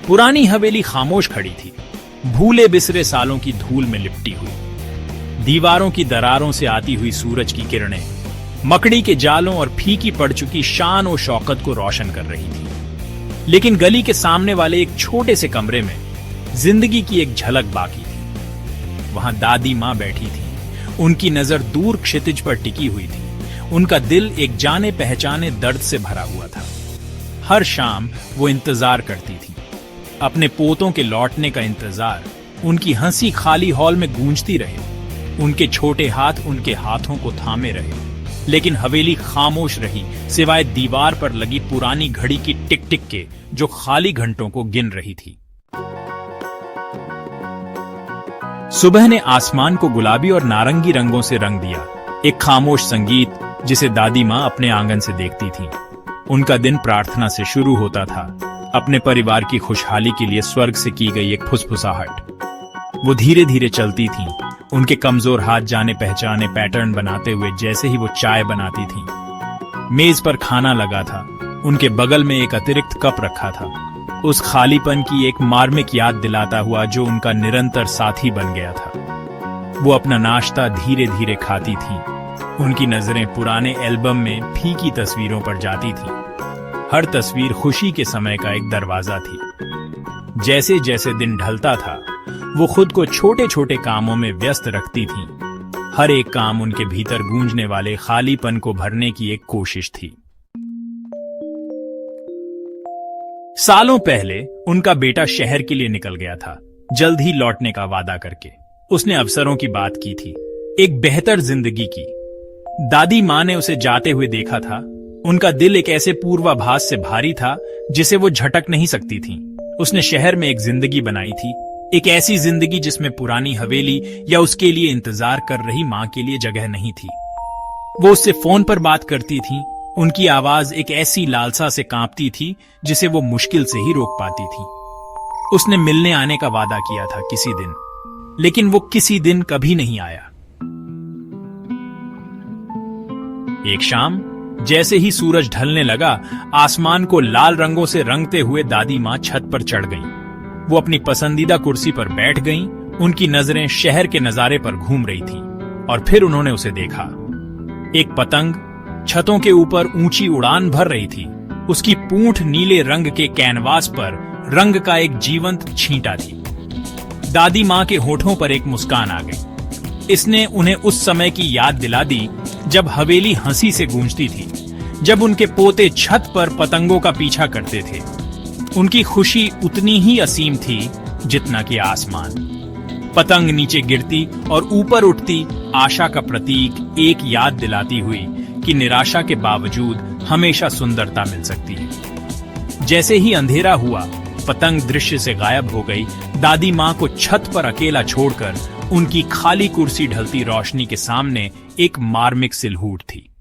पुरानी हवेली खामोश खड़ी थी, भूले बिसरे सालों की धूल में लिपटी हुई। दीवारों की दरारों से आती हुई सूरज की किरणें मकड़ी के जालों और फीकी पड़ चुकी शान और शौकत को रोशन कर रही थी। लेकिन गली के सामने वाले एक छोटे से कमरे में जिंदगी की एक झलक बाकी थी। वहां दादी मां बैठी थी, उनकी नजर दूर क्षितिज पर टिकी हुई थी। उनका दिल एक जाने पहचाने दर्द से भरा हुआ था। हर शाम वो इंतजार करती थी, अपने पोतों के लौटने का इंतजार। उनकी हंसी खाली हॉल में गूंजती रहे, उनके छोटे हाथ उनके हाथों को थामे रहे। लेकिन हवेली खामोश रही, सिवाय दीवार पर लगी पुरानी घड़ी की टिक टिक के, जो खाली घंटों को गिन रही थी। सुबह ने आसमान को गुलाबी और नारंगी रंगों से रंग दिया। एक खामोश संगीत जिसे दादी मां अपने आंगन से देखती थी। उनका दिन प्रार्थना से शुरू होता था, अपने परिवार की खुशहाली के लिए स्वर्ग से की गई एक फुसफुसाहट। वो धीरे धीरे चलती थीं, उनके कमजोर हाथ जाने पहचाने पैटर्न बनाते हुए जैसे ही वो चाय बनाती थीं। मेज पर खाना लगा था, उनके बगल में एक अतिरिक्त कप रखा था, उस खालीपन की एक मार्मिक याद दिलाता हुआ जो उनका निरंतर साथी बन गया था। वो अपना नाश्ता धीरे धीरे खाती थीं, उनकी नजरें पुराने एल्बम में फीकी तस्वीरों पर जाती थीं। हर तस्वीर खुशी के समय का एक दरवाजा थी। जैसे जैसे दिन ढलता था, वो खुद को छोटे छोटे कामों में व्यस्त रखती थीं। हर एक काम उनके भीतर गूंजने वाले खालीपन को भरने की एक कोशिश थी। सालों पहले उनका बेटा शहर के लिए निकल गया था, जल्द ही लौटने का वादा करके। उसने अवसरों की बात की थी, एक बेहतर जिंदगी की। दादी मां ने उसे जाते हुए देखा था। उनका दिल एक ऐसे पूर्वाभास से भारी था जिसे वो झटक नहीं सकती थीं। उसने शहर में एक जिंदगी बनाई थी, एक ऐसी जिंदगी जिसमें पुरानी हवेली या उसके लिए इंतजार कर रही मां के लिए जगह नहीं थी। वो उससे फोन पर बात करती थी, उनकी आवाज एक ऐसी लालसा से कांपती थी जिसे वो मुश्किल से ही रोक पाती थी। उसने मिलने आने का वादा किया था किसी दिन, लेकिन वो किसी दिन कभी नहीं आया। एक शाम जैसे ही सूरज ढलने लगा, आसमान को लाल रंगों से रंगते हुए दादी मां छत पर चढ़ गईं। वो अपनी पसंदीदा कुर्सी पर बैठ गईं, उनकी नजरें शहर के नजारे पर घूम रही थीं। और फिर उन्होंने उसे देखा। एक पतंग छतों के ऊपर ऊंची उड़ान भर रही थी। उसकी पूंछ नीले रंग के कैनवास पर रंग का एक जीवंत छींटा थी। दादी मां के होठों पर एक मुस्कान आ गई। इसने उन्हें उस समय की याद दिला दी जब हवेली हंसी से गूंजती थी, जब उनके पोते छत पर पतंगों का पीछा करते थे। उनकी खुशी उतनी ही असीम थी जितना कि आसमान। पतंग नीचे गिरती और ऊपर उठती आशा का प्रतीक, एक याद दिलाती हुई कि निराशा के बावजूद हमेशा सुंदरता मिल सकती है। जैसे ही अंधेरा हुआ, पतंग दृश्य से गायब हो गई। दादी मां को छत पर अकेला छोड़कर उनकी खाली कुर्सी ढलती रोशनी के सामने एक मार्मिक सिलहूट थी।